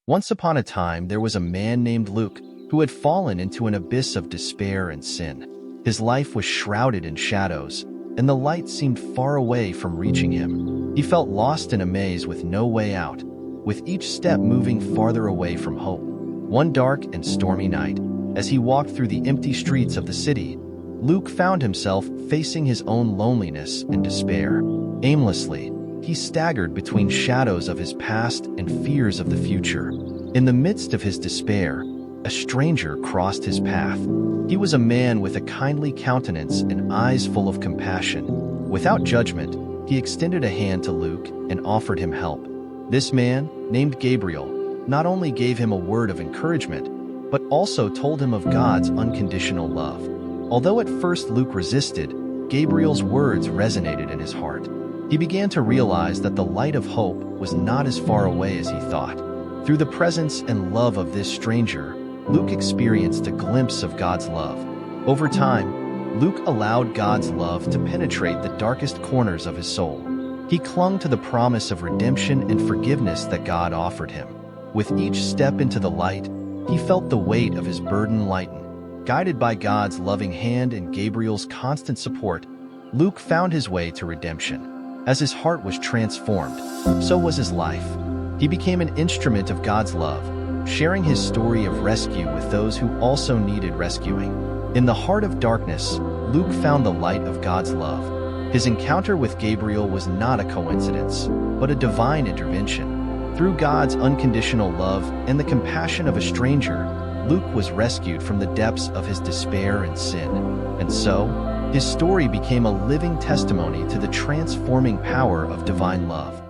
Once upon a time, there was a man named Luke who had fallen into an abyss of despair and sin. His life was shrouded in shadows, and the light seemed far away from reaching him. He felt lost in a maze with no way out, with each step moving farther away from hope. One dark and stormy night, as he walked through the empty streets of the city, Luke found himself facing his own loneliness and despair. Aimlessly, he staggered between shadows of his past and fears of the future. In the midst of his despair, a stranger crossed his path. He was a man with a kindly countenance and eyes full of compassion. Without judgment, he extended a hand to Luke and offered him help. This man, named Gabriel, not only gave him a word of encouragement, but also told him of God's unconditional love. Although at first Luke resisted, Gabriel's words resonated in his heart. He began to realize that the light of hope was not as far away as he thought. Through the presence and love of this stranger, Luke experienced a glimpse of God's love. Over time, Luke allowed God's love to penetrate the darkest corners of his soul. He clung to the promise of redemption and forgiveness that God offered him. With each step into the light, he felt the weight of his burden lighten. Guided by God's loving hand and Gabriel's constant support, Luke found his way to redemption. As his heart was transformed, so was his life. He became an instrument of God's love, sharing his story of rescue with those who also needed rescuing. In the heart of darkness, Luke found the light of God's love. His encounter with Gabriel was not a coincidence, but a divine intervention. Through God's unconditional love and the compassion of a stranger, Luke was rescued from the depths of his despair and sin. And so, his story became a living testimony to the transforming power of divine love.